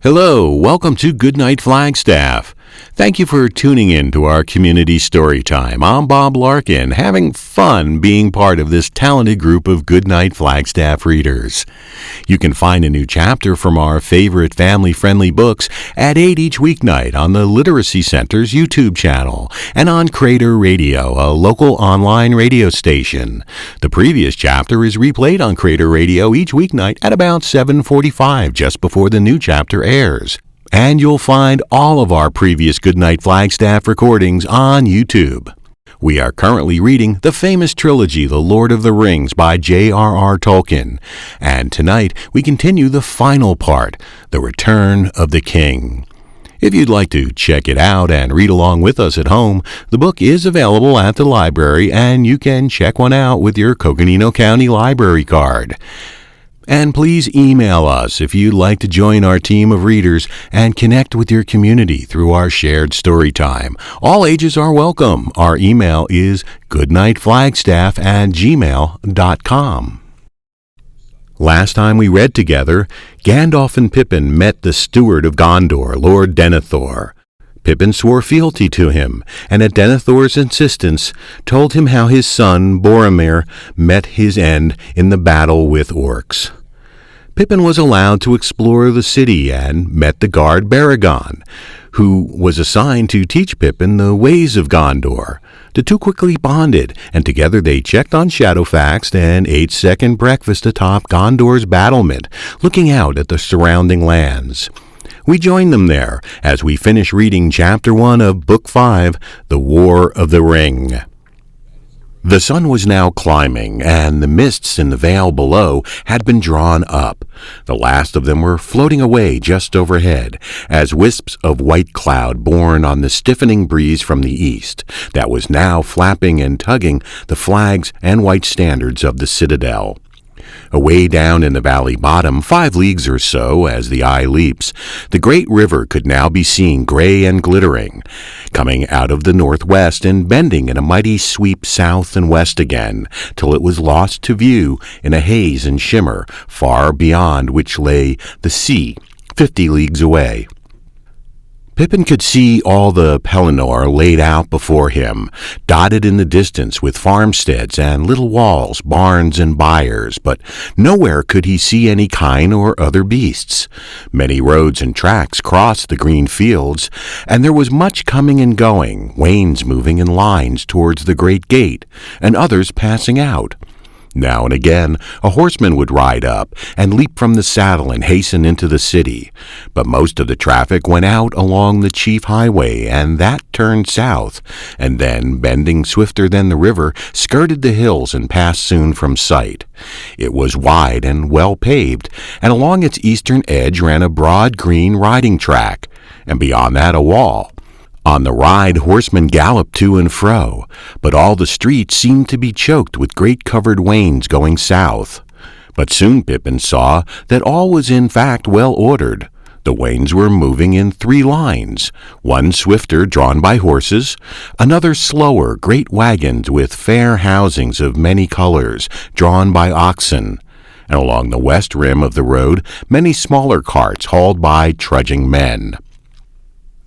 Hello, welcome to Goodnight Flagstaff. Thank you for tuning in to our community story time. I'm Bob Larkin, having fun being part of this talented group of Goodnight Flagstaff readers. You can find a new chapter from our favorite family-friendly books at 8 each weeknight on the Literacy Center's YouTube channel and on Crater Radio, a local online radio station. The previous chapter is replayed on Crater Radio each weeknight at about 7:45, just before the new chapter airs. And you'll find all of our previous Goodnight Flagstaff recordings on YouTube. We are currently reading the famous trilogy The Lord of the Rings by J.R.R. Tolkien, and tonight we continue the final part, The Return of the King. If you'd like to check it out and read along with us at home, the book is available at the library and you can check one out with your Coconino County Library card. And please email us if you'd like to join our team of readers and connect with your community through our shared story time. All ages are welcome. Our email is goodnightflagstaff@gmail.com. Last time we read together, Gandalf and Pippin met the steward of Gondor, Lord Denethor. Pippin swore fealty to him, and at Denethor's insistence told him how his son, Boromir, met his end in the battle with orcs. Pippin was allowed to explore the city and met the guard Baragon, who was assigned to teach Pippin the ways of Gondor. The two quickly bonded, and together they checked on Shadowfax and ate second breakfast atop Gondor's battlement, looking out at the surrounding lands. We join them there as we finish reading Chapter 1 of Book 5, The War of the Ring. The sun was now climbing, and the mists in the vale below had been drawn up. The last of them were floating away just overhead, as wisps of white cloud borne on the stiffening breeze from the east, that was now flapping and tugging the flags and white standards of the citadel. Away down in the valley bottom, 5 leagues or so as the eye leaps, the great river could now be seen gray and glittering, coming out of the northwest and bending in a mighty sweep south and west again, till it was lost to view in a haze and shimmer, far beyond which lay the sea, 50 leagues away. Pippin could see all the Pelennor laid out before him, dotted in the distance with farmsteads and little walls, barns and byres, but nowhere could he see any kine or other beasts. Many roads and tracks crossed the green fields, and there was much coming and going, wains moving in lines towards the great gate, and others passing out. Now and again a horseman would ride up and leap from the saddle and hasten into the city, but most of the traffic went out along the chief highway, and that turned south, and then, bending swifter than the river, skirted the hills and passed soon from sight. It was wide and well paved, and along its eastern edge ran a broad green riding track, and beyond that a wall. On the ride, horsemen galloped to and fro, but all the streets seemed to be choked with great covered wains going south. But soon Pippin saw that all was in fact well ordered. The wains were moving in 3 lines, one swifter, drawn by horses, another slower, great wagons with fair housings of many colors, drawn by oxen, and along the west rim of the road many smaller carts hauled by trudging men.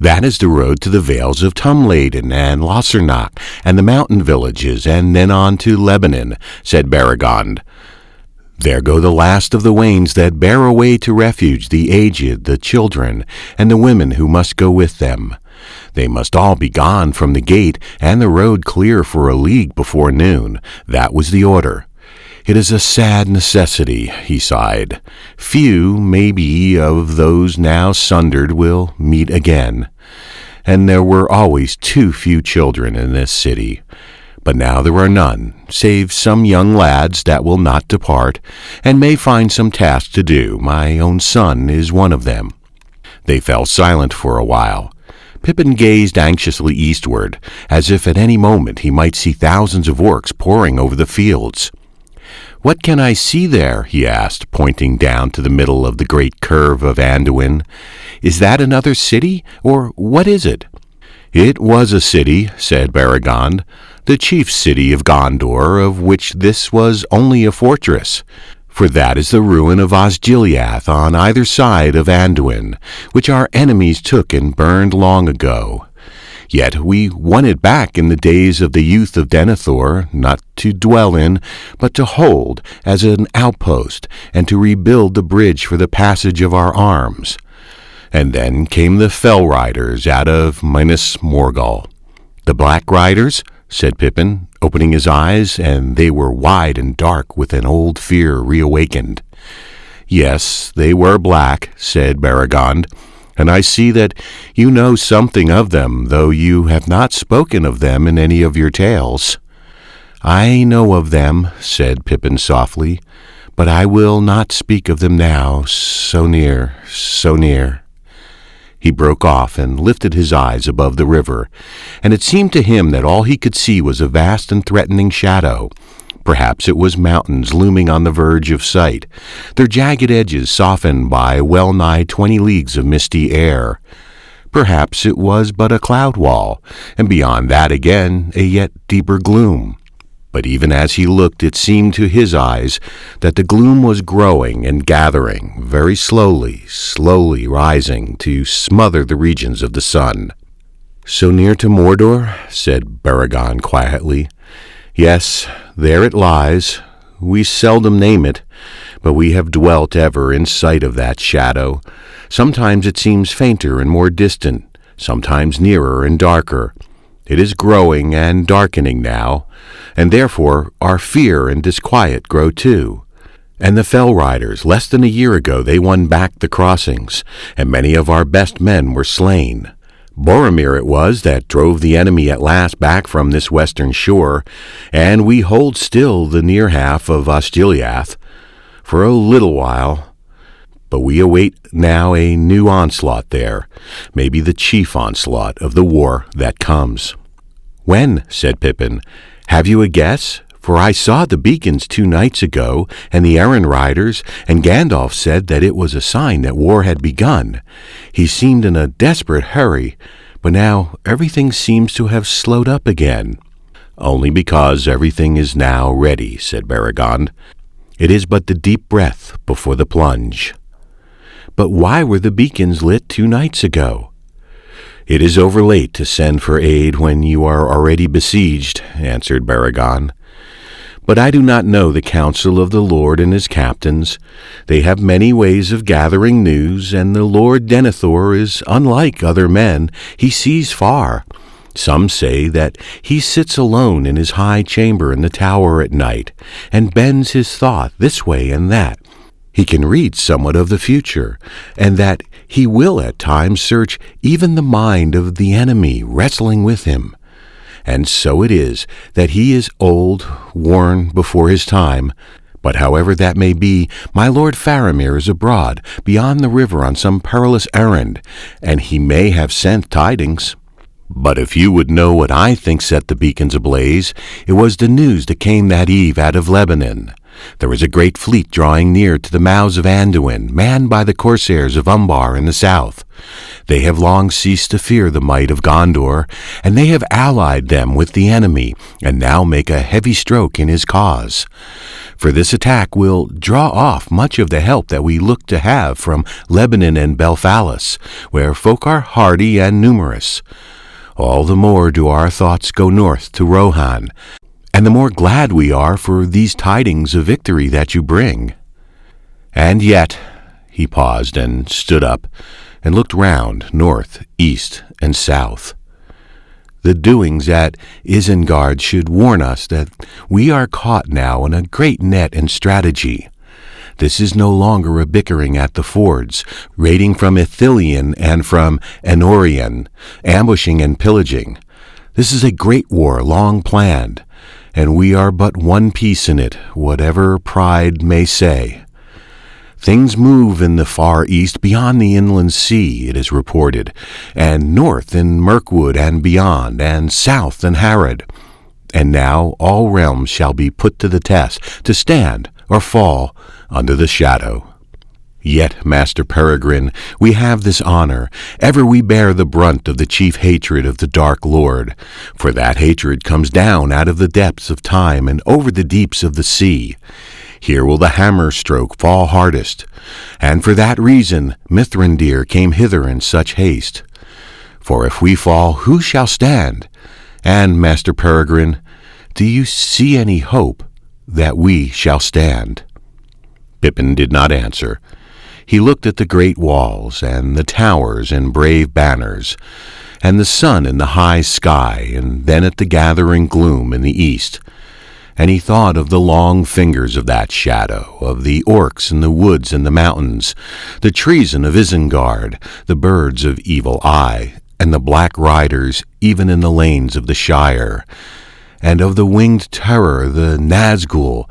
That is the road to the vales of Tumladen and Lossernach and the mountain villages, and then on to Lebanon, said Baragond. There go the last of the wains that bear away to refuge the aged, the children, and the women who must go with them. They must all be gone from the gate, and the road clear for a league before noon. That was the order. It is a sad necessity, he sighed. Few, maybe, of those now sundered will meet again. And there were always too few children in this city. But now there are none, save some young lads that will not depart, and may find some task to do. My own son is one of them. They fell silent for a while. Pippin gazed anxiously eastward, as if at any moment he might see thousands of orcs pouring over the fields. "What can I see there?" he asked, pointing down to the middle of the great curve of Anduin. "Is that another city, or what is it?" "It was a city," said Baragond, "the chief city of Gondor, of which this was only a fortress. For that is the ruin of Osgiliath on either side of Anduin, which our enemies took and burned long ago. Yet we won it back in the days of the youth of Denethor, not to dwell in, but to hold as an outpost, and to rebuild the bridge for the passage of our arms. And then came the Fell Riders out of Minas Morgul. The Black Riders? Said Pippin, opening his eyes, and they were wide and dark with an old fear reawakened. Yes, they were black, said Beregond, and I see that you know something of them, though you have not spoken of them in any of your tales. I know of them, said Pippin softly, but I will not speak of them now, so near, so near. He broke off and lifted his eyes above the river, and it seemed to him that all he could see was a vast and threatening shadow. Perhaps it was mountains looming on the verge of sight, their jagged edges softened by well-nigh 20 leagues of misty air. Perhaps it was but a cloud wall, and beyond that again a yet deeper gloom. But even as he looked, it seemed to his eyes that the gloom was growing and gathering, very slowly, slowly rising to smother the regions of the sun. "So near to Mordor?" said Beregond quietly. "Yes, there it lies. We seldom name it, but we have dwelt ever in sight of that shadow. Sometimes it seems fainter and more distant, sometimes nearer and darker. It is growing and darkening now, and therefore our fear and disquiet grow too. And the Fell Riders, less than a year ago, they won back the crossings, and many of our best men were slain. Boromir it was that drove the enemy at last back from this western shore, and we hold still the near half of Osgiliath, for a little while. But we await now a new onslaught there, maybe the chief onslaught of the war that comes." "When?" said Pippin. "Have you a guess? For I saw the beacons 2 nights ago, and the errand riders, and Gandalf said that it was a sign that war had begun. He seemed in a desperate hurry, but now everything seems to have slowed up again." "Only because everything is now ready," said Beregond. "It is but the deep breath before the plunge." "But why were the beacons lit 2 nights ago?" "It is overlate to send for aid when you are already besieged," answered Beregond. "But I do not know the counsel of the Lord and his captains. They have many ways of gathering news, and the Lord Denethor is unlike other men. He sees far. Some say that he sits alone in his high chamber in the tower at night, and bends his thought this way and that. He can read somewhat of the future, and that he will at times search even the mind of the enemy wrestling with him. And so it is that he is old, worn before his time. But however that may be, my Lord Faramir is abroad, beyond the river on some perilous errand, and he may have sent tidings. But if you would know what I think set the beacons ablaze, it was the news that came that eve out of Lebanon. There is a great fleet drawing near to the mouths of Anduin, manned by the corsairs of Umbar in the south. They have long ceased to fear the might of Gondor, and they have allied them with the enemy, and now make a heavy stroke in his cause. For this attack will draw off much of the help that we look to have from Lebanon and Belfalis, where folk are hardy and numerous. All the more do our thoughts go north to Rohan, and the more glad we are for these tidings of victory that you bring. And yet," he paused and stood up, and looked round, north, east, and south. "The doings at Isengard should warn us that we are caught now in a great net and strategy. This is no longer a bickering at the fords, raiding from Ithilien and from Enorian, ambushing and pillaging. This is a great war long planned, and we are but one piece in it, whatever pride may say. Things move in the far east beyond the inland sea, it is reported, and north in Mirkwood and beyond, and south in Harad. And now all realms shall be put to the test, to stand or fall under the shadow. Yet, Master Peregrine, we have this honor. Ever we bear the brunt of the chief hatred of the Dark Lord, for that hatred comes down out of the depths of time and over the deeps of the sea. Here will the hammer stroke fall hardest, and for that reason Mithrandir came hither in such haste. For if we fall, who shall stand? And, Master Peregrine, do you see any hope that we shall stand?" Pippin did not answer. He looked at the great walls, and the towers and brave banners, and the sun in the high sky, and then at the gathering gloom in the east. And he thought of the long fingers of that shadow, of the orcs in the woods and the mountains, the treason of Isengard, the birds of Evil Eye, and the black riders even in the lanes of the Shire, and of the winged terror, the Nazgul.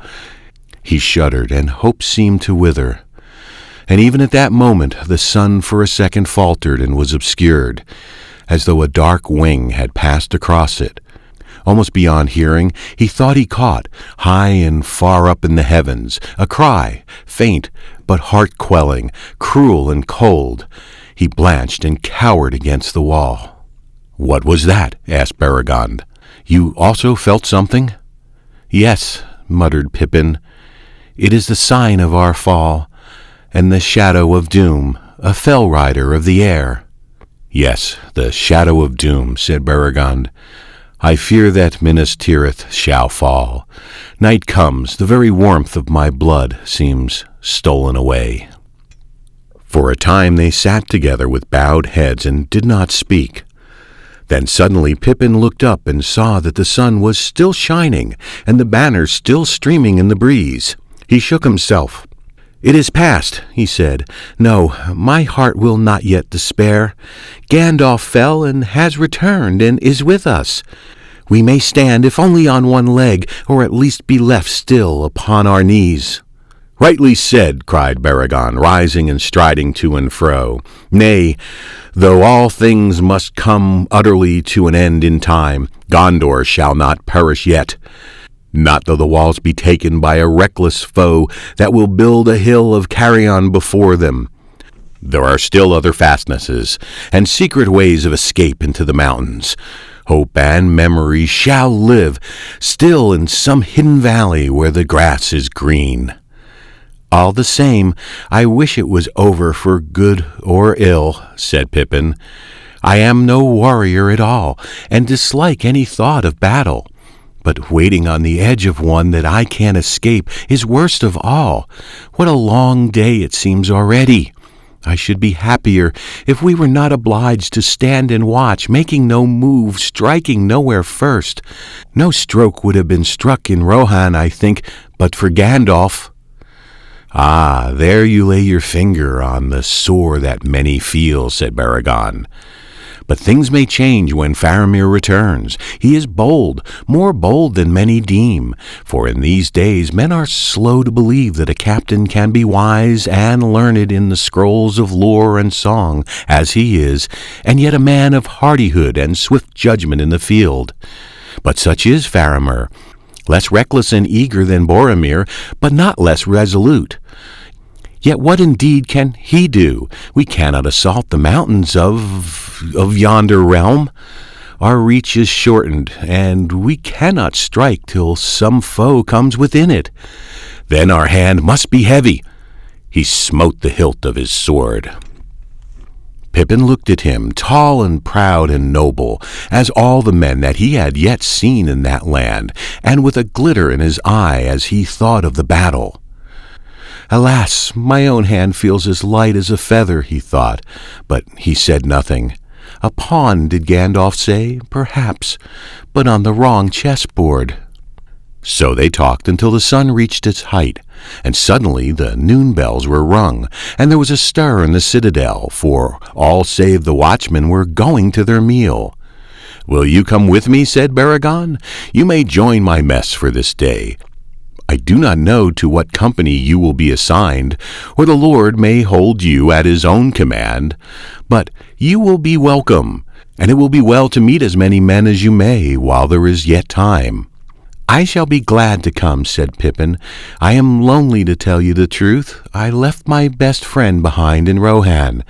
He shuddered, and hope seemed to wither. And even at that moment the sun for a second faltered and was obscured, as though a dark wing had passed across it. Almost beyond hearing, he thought he caught, high and far up in the heavens, a cry, faint but heart-quelling, cruel and cold. He blanched and cowered against the wall. "What was that?" asked Beregond. "You also felt something?" "Yes," muttered Pippin. "It is the sign of our fall, and the shadow of doom, a fell rider of the air." "Yes, the shadow of doom," said Beregond. "I fear that Minas Tirith shall fall. Night comes, the very warmth of my blood seems stolen away." For a time they sat together with bowed heads and did not speak. Then suddenly Pippin looked up and saw that the sun was still shining and the banners still streaming in the breeze. He shook himself. "It is past," he said. "No, my heart will not yet despair. Gandalf fell and has returned and is with us. We may stand, if only on one leg, or at least be left still upon our knees." "Rightly said," cried Beregond, rising and striding to and fro. "Nay, though all things must come utterly to an end in time, Gondor shall not perish yet. Not though the walls be taken by a reckless foe that will build a hill of carrion before them. There are still other fastnesses, and secret ways of escape into the mountains. Hope and memory shall live still in some hidden valley where the grass is green." "All the same, I wish it was over for good or ill," said Pippin. "I am no warrior at all, and dislike any thought of battle. But waiting on the edge of one that I can't escape is worst of all. What a long day it seems already! I should be happier if we were not obliged to stand and watch, making no move, striking nowhere first. No stroke would have been struck in Rohan, I think, but for Gandalf." "Ah, there you lay your finger on the sore that many feel," said Beregond. "But things may change when Faramir returns. He is bold, more bold than many deem, for in these days men are slow to believe that a captain can be wise and learned in the scrolls of lore and song, as he is, and yet a man of hardihood and swift judgment in the field. But such is Faramir, less reckless and eager than Boromir, but not less resolute. Yet what indeed can he do? We cannot assault the mountains of yonder realm. Our reach is shortened, and we cannot strike till some foe comes within it. Then our hand must be heavy." He smote the hilt of his sword. Pippin looked at him, tall and proud and noble, as all the men that he had yet seen in that land, and with a glitter in his eye as he thought of the battle. "Alas, my own hand feels as light as a feather," he thought, but he said nothing. A pawn, did Gandalf say? Perhaps, but on the wrong chessboard. So they talked until the sun reached its height, and suddenly the noon bells were rung, and there was a stir in the citadel, for all save the watchmen were going to their meal. "Will you come with me?" said Beregond. "You may join my mess for this day. I do not know to what company you will be assigned, or the Lord may hold you at his own command, but you will be welcome, and it will be well to meet as many men as you may while there is yet time." "I shall be glad to come," said Pippin. "I am lonely, to tell you the truth. I left my best friend behind in Rohan,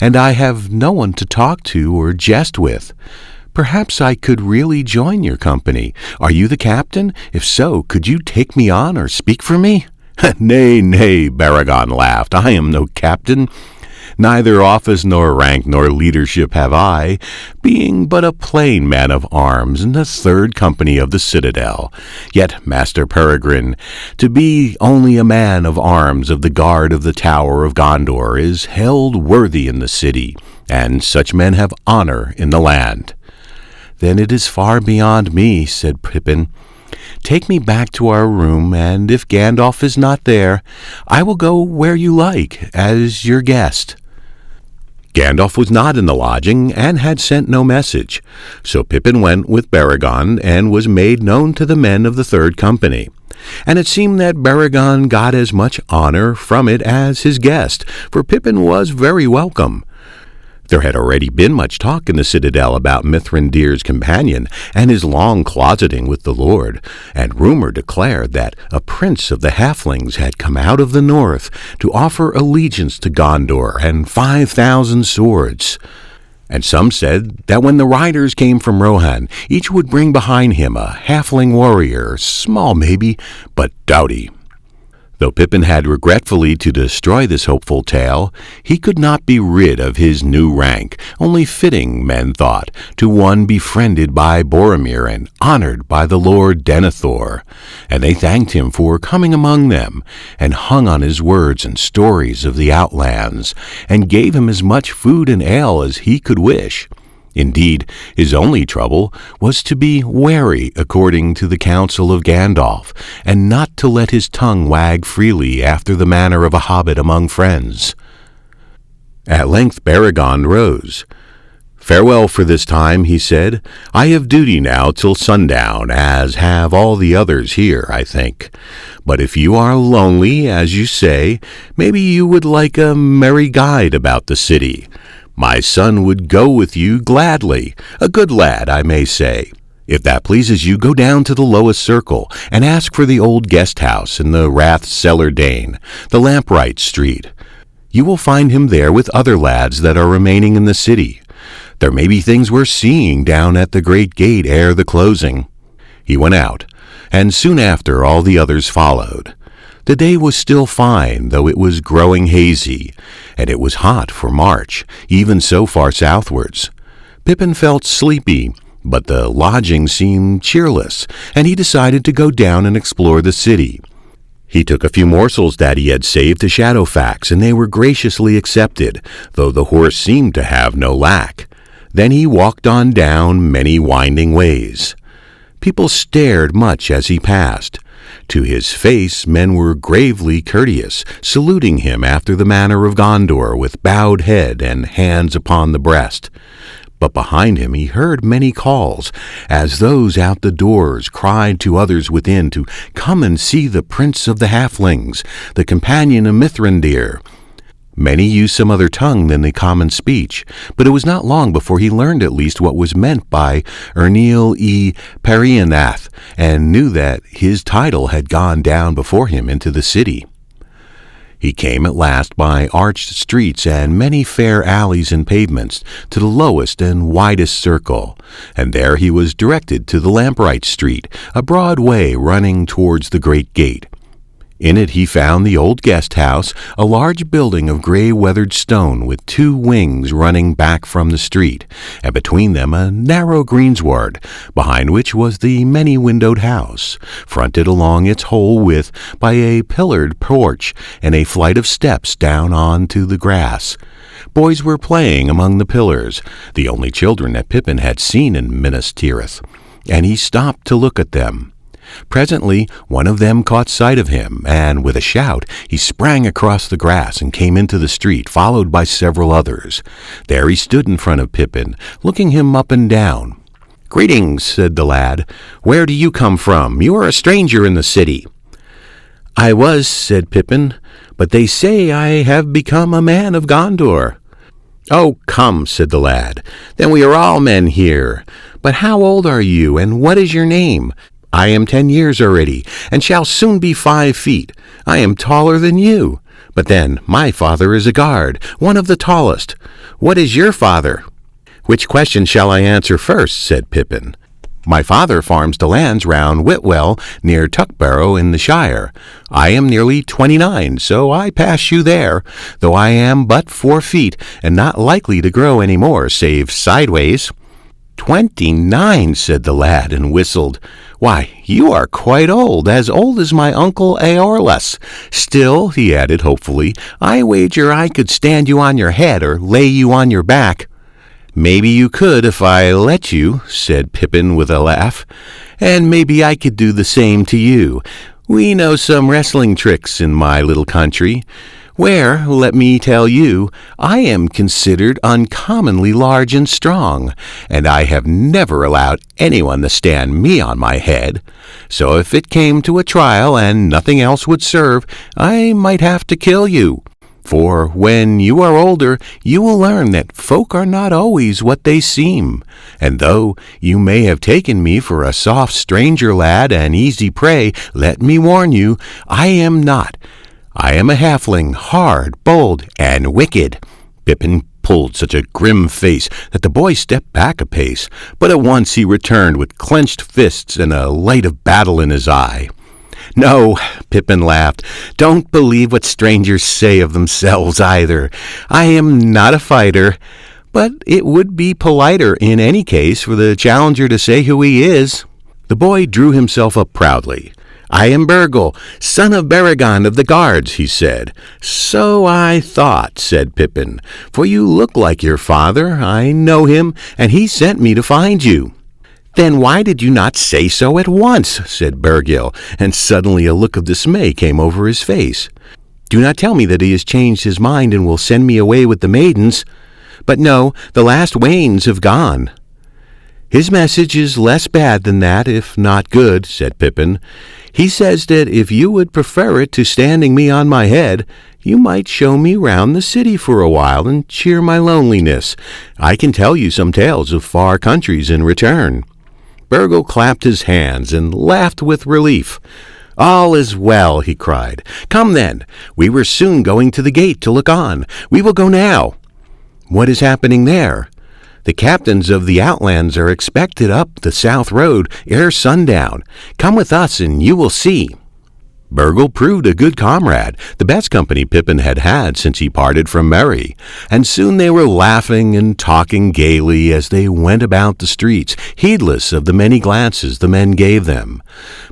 and I have no one to talk to or jest with. Perhaps I could really join your company. Are you the captain? If so, could you take me on or speak for me?" Nay, nay, Baragon laughed, I am no captain. Neither office nor rank nor leadership have I, being but a plain man of arms in the 3rd company of the citadel. Yet, Master Peregrine, to be only a man of arms of the guard of the Tower of Gondor is held worthy in the city, and such men have honor in the land. Then it is far beyond me, said Pippin. Take me back to our room, and if Gandalf is not there, I will go where you like, as your guest. Gandalf was not in the lodging, and had sent no message, so Pippin went with Baragon, and was made known to the men of the 3rd company. And it seemed that Baragon got as much honor from it as his guest, for Pippin was very welcome. There had already been much talk in the citadel about Mithrandir's companion and his long closeting with the Lord, and rumor declared that a prince of the halflings had come out of the north to offer allegiance to Gondor and 5,000 swords. And some said that when the riders came from Rohan, each would bring behind him a halfling warrior, small maybe, but doughty. Though Pippin had regretfully to destroy this hopeful tale, he could not be rid of his new rank, only fitting, men thought, to one befriended by Boromir and honored by the Lord Denethor, and they thanked him for coming among them, and hung on his words and stories of the outlands, and gave him as much food and ale as he could wish. Indeed, his only trouble was to be wary according to the counsel of Gandalf, and not to let his tongue wag freely after the manner of a hobbit among friends. At length Baragon rose. Farewell for this time, he said. I have duty now till sundown, as have all the others here, I think. But if you are lonely, as you say, maybe you would like a merry guide about the city. My son would go with you gladly, a good lad, I may say. If that pleases you, go down to the lowest circle, and ask for the old guest house in the Rath Cellar Dane, the Lampright Street. You will find him there with other lads that are remaining in the city. There may be things worth seeing down at the great gate ere the closing. He went out, and soon after all the others followed. The day was still fine, though it was growing hazy, and it was hot for March, even so far southwards. Pippin felt sleepy, but the lodging seemed cheerless, and he decided to go down and explore the city. He took a few morsels that he had saved to Shadowfax, and they were graciously accepted, though the horse seemed to have no lack. Then he walked on down many winding ways. People stared much as he passed. To his face men were gravely courteous, saluting him after the manner of Gondor, with bowed head and hands upon the breast. But behind him he heard many calls, as those out the doors cried to others within to come and see the prince of the halflings, the companion of Mithrandir. Many used some other tongue than the common speech, but it was not long before he learned at least what was meant by Ernil Perianath, and knew that his title had gone down before him into the city. He came at last by arched streets and many fair alleys and pavements to the lowest and widest circle, and there he was directed to the Lampright Street, a broad way running towards the great gate. In it he found the old guest house, a large building of gray-weathered stone with 2 wings running back from the street, and between them a narrow greensward, behind which was the many-windowed house, fronted along its whole width by a pillared porch and a flight of steps down on to the grass. Boys were playing among the pillars, the only children that Pippin had seen in Minas Tirith, and he stopped to look at them. Presently one of them caught sight of him, and with a shout he sprang across the grass and came into the street, followed by several others. There he stood in front of Pippin, looking him up and down. "Greetings," said the lad. "Where do you come from? You are a stranger in the city." "I was," said Pippin, "but they say I have become a man of Gondor." "Oh, come," said the lad, "then we are all men here. But how old are you, and what is your name?" "I am 10 years already, and shall soon be 5 feet. I am taller than you. But then, my father is a guard, one of the tallest. What is your father?" "Which question shall I answer first?" said Pippin. My father farms the lands round Whitwell, near Tuckbarrow in the Shire. I am nearly 29, so I pass you there, though I am but 4 feet, and not likely to grow any more, save sideways." 29, said the lad, and whistled. "Why, you are quite old as my uncle Aeolus. Still," he added hopefully, "I wager I could stand you on your head or lay you on your back." "Maybe you could if I let you," said Pippin with a laugh, "and maybe I could do the same to you. We know some wrestling tricks in my little country, where, let me tell you, I am considered uncommonly large and strong, and I have never allowed anyone to stand me on my head. So if it came to a trial and nothing else would serve, I might have to kill you. For when you are older, you will learn that folk are not always what they seem. And though you may have taken me for a soft stranger lad and easy prey, let me warn you, I am not. I am a halfling, hard, bold, and wicked." Pippin pulled such a grim face that the boy stepped back a pace, but at once he returned with clenched fists and a light of battle in his eye. "No," Pippin laughed, "don't believe what strangers say of themselves either. I am not a fighter, but it would be politer in any case for the challenger to say who he is." The boy drew himself up proudly. "I am Burgle, son of Baragon of the Guards," he said. "So I thought," said Pippin, "for you look like your father. I know him, and he sent me to find you." "Then why did you not say so at once?" said Burgill, and suddenly a look of dismay came over his face. "Do not tell me that he has changed his mind and will send me away with the maidens. But no, the last wains have gone." "His message is less bad than that, if not good," said Pippin. "He says that if you would prefer it to standing me on my head, you might show me round the city for a while and cheer my loneliness. I can tell you some tales of far countries in return." Burgle clapped his hands and laughed with relief. "All is well," he cried. "Come then. We were soon going to the gate to look on. We will go now." "What is happening there?" "The captains of the Outlands are expected up the south road ere sundown. Come with us and you will see." Burgle proved a good comrade, the best company Pippin had had since he parted from Merry, and soon they were laughing and talking gaily as they went about the streets, heedless of the many glances the men gave them.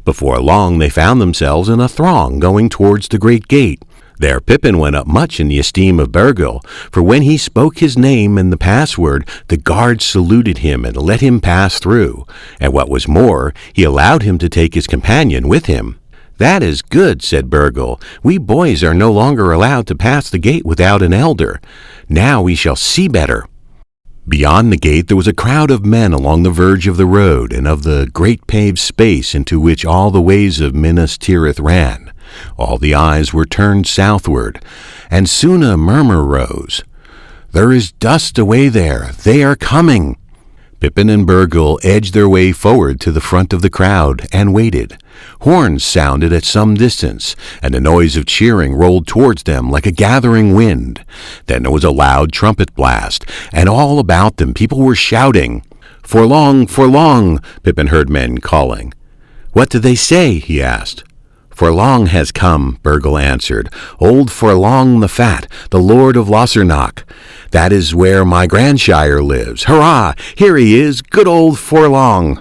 Before long they found themselves in a throng going towards the great gate. There Pippin went up much in the esteem of Burgle, for when he spoke his name and the password, the guards saluted him and let him pass through, and what was more, he allowed him to take his companion with him. "That is good," said Burgle. "We boys are no longer allowed to pass the gate without an elder. Now we shall see better." Beyond the gate there was a crowd of men along the verge of the road and of the great paved space into which all the ways of Minas Tirith ran. All the eyes were turned southward, and soon a murmur rose. "There is dust away there. They are coming." Pippin and Burgle edged their way forward to the front of the crowd and waited. Horns sounded at some distance, and the noise of cheering rolled towards them like a gathering wind. Then there was a loud trumpet blast, and all about them people were shouting. "For long, for long," Pippin heard men calling. "What did they say?" he asked. "Forlong has come," Burgle answered, "old Forlong the Fat, the Lord of Lossernach. That is where my grandsire lives. Hurrah! Here he is, good old Forlong."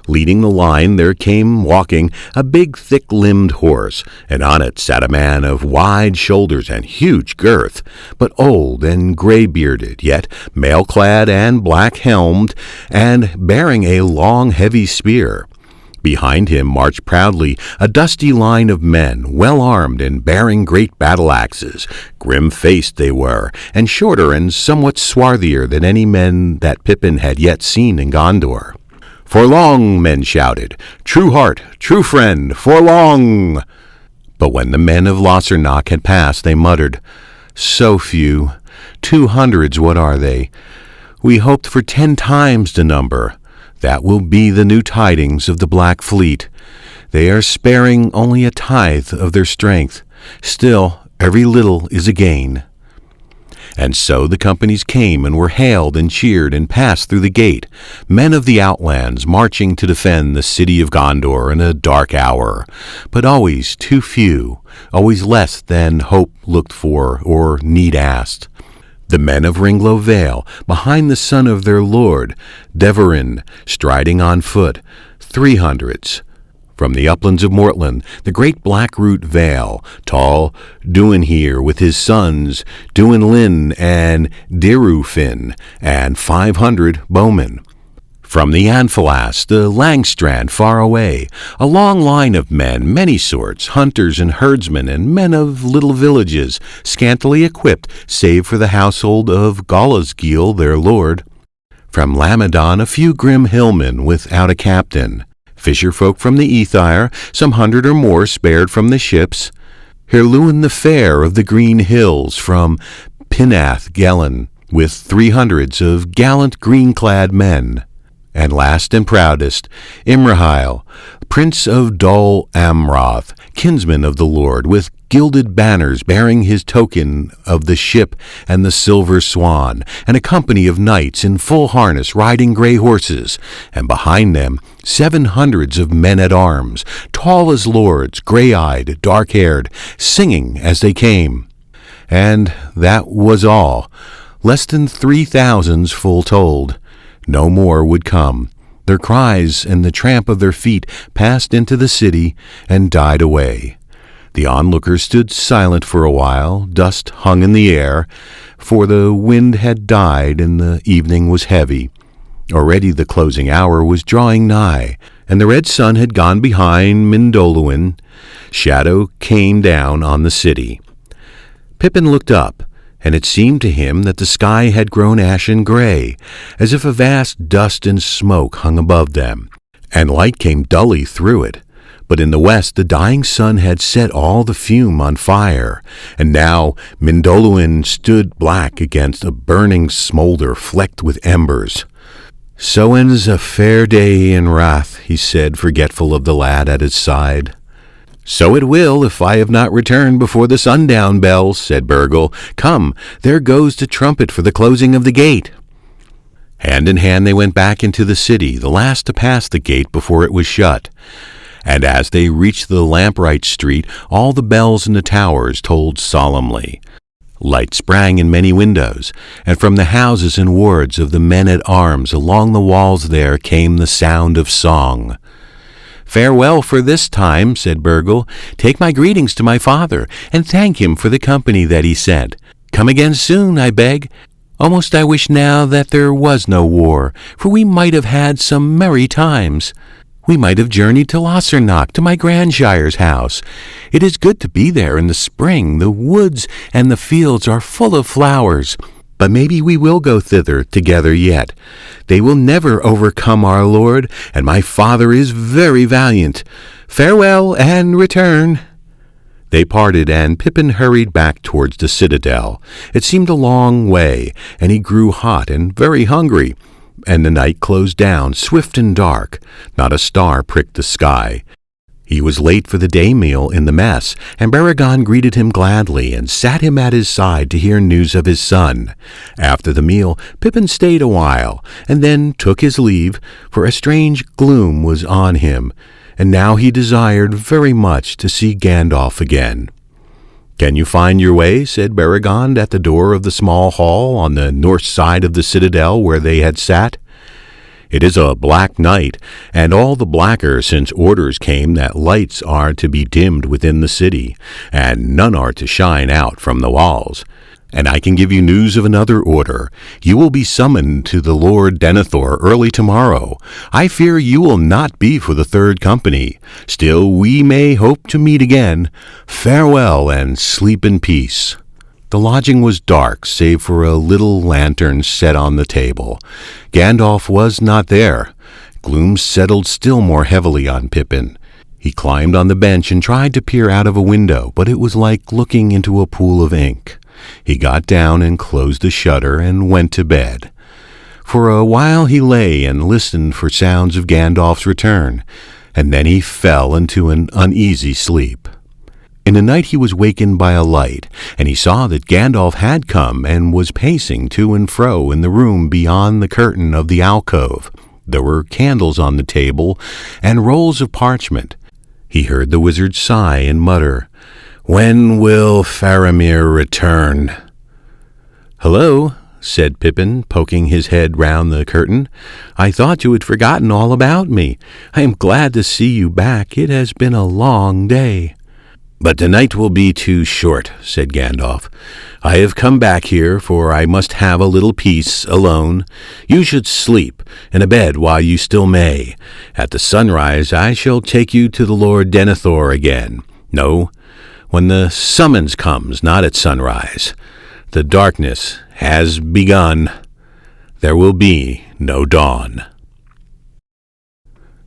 Leading the line there came walking a big thick-limbed horse, and on it sat a man of wide shoulders and huge girth, but old and grey-bearded, yet mail-clad and black-helmed, and bearing a long heavy spear. Behind him marched proudly a dusty line of men, well-armed and bearing great battle-axes. Grim-faced they were, and shorter and somewhat swarthier than any men that Pippin had yet seen in Gondor. "For long," men shouted, "true heart, true friend, for long." But when the men of Lossernach had passed, they muttered, "So few, 200s, what are they? We hoped for 10 times the number. That will be the new tidings of the Black Fleet. They are sparing only a tithe of their strength. Still, every little is a gain." And so the companies came and were hailed and cheered and passed through the gate, men of the outlands marching to defend the city of Gondor in a dark hour, but always too few, always less than hope looked for or need asked. The men of Ringlow Vale, behind the son of their lord, Deverin, striding on foot, 300s. From the uplands of Mortland, the great Blackroot Vale, tall Duinhir with his sons, Duinlin and Dirufin, and 500 bowmen. From the Anfalas, the Langstrand far away, a long line of men, many sorts, hunters and herdsmen, and men of little villages, scantily equipped, save for the household of Gallasgiel their lord. From Lamadon a few grim hillmen without a captain. Fisher-folk from the Ethyre, some 100 or more spared from the ships. Hirluin the fair of the green hills from Pinath Gellan, with 300s of gallant green-clad men. And last and proudest, Imrahil, prince of Dol Amroth, kinsman of the Lord, with gilded banners bearing his token of the ship and the silver swan, and a company of knights in full harness riding grey horses, and behind them 700s of men-at-arms, tall as lords, grey-eyed, dark-haired, singing as they came. And that was all, less than 3,000s full told. No more would come. Their cries and the tramp of their feet passed into the city and died away. The onlookers stood silent for a while, dust hung in the air, for the wind had died and the evening was heavy. Already the closing hour was drawing nigh, and the red sun had gone behind Mindoluin. Shadow came down on the city. Pippin looked up, and it seemed to him that the sky had grown ashen gray, as if a vast dust and smoke hung above them, and light came dully through it. But in the west the dying sun had set all the fume on fire, and now Mindoluin stood black against a burning smolder flecked with embers. "So ends a fair day in wrath," he said, forgetful of the lad at his side. "So it will, if I have not returned before the sundown bells," said Burgle. "Come, there goes the trumpet for the closing of the gate." Hand in hand they went back into the city, the last to pass the gate before it was shut. And as they reached the lamplight street, all the bells in the towers tolled solemnly. Light sprang in many windows, and from the houses and wards of the men-at-arms along the walls there came the sound of song. "Farewell for this time," said Burgle. "Take my greetings to my father, and thank him for the company that he sent. Come again soon, I beg. Almost I wish now that there was no war, for we might have had some merry times. We might have journeyed to Lossernach, to my grandshire's house. It is good to be there in the spring. The woods and the fields are full of flowers. But maybe we will go thither together yet. They will never overcome our lord, and my father is very valiant. Farewell and return." They parted, and Pippin hurried back towards the citadel. It seemed a long way, and he grew hot and very hungry. And the night closed down, swift and dark. Not a star pricked the sky. He was late for the day meal in the mess, and Baragon greeted him gladly and sat him at his side to hear news of his son. After the meal, Pippin stayed a while, and then took his leave, for a strange gloom was on him, and now he desired very much to see Gandalf again. "Can you find your way?" said Baragon at the door of the small hall on the north side of the citadel where they had sat. "It is a black night, and all the blacker since orders came that lights are to be dimmed within the city, and none are to shine out from the walls. And I can give you news of another order. You will be summoned to the Lord Denethor early tomorrow. I fear you will not be for the third company. Still, we may hope to meet again. Farewell, and sleep in peace." The lodging was dark, save for a little lantern set on the table. Gandalf was not there. Gloom settled still more heavily on Pippin. He climbed on the bench and tried to peer out of a window, but it was like looking into a pool of ink. He got down and closed the shutter and went to bed. For a while he lay and listened for sounds of Gandalf's return, and then he fell into an uneasy sleep. In the night he was wakened by a light, and he saw that Gandalf had come and was pacing to and fro in the room beyond the curtain of the alcove. There were candles on the table and rolls of parchment. He heard the wizard sigh and mutter, "When will Faramir return?" "Hello," said Pippin, poking his head round the curtain. "I thought you had forgotten all about me. I am glad to see you back. It has been a long day." "But tonight will be too short," said Gandalf. "I have come back here, for I must have a little peace alone. You should sleep in a bed while you still may. At the sunrise I shall take you to the Lord Denethor again. No, when the summons comes, not at sunrise. The darkness has begun. There will be no dawn."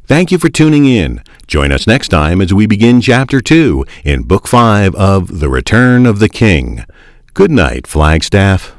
Thank you for tuning in. Join us next time as we begin Chapter 2 in Book 5 of The Return of the King. Good night, Flagstaff.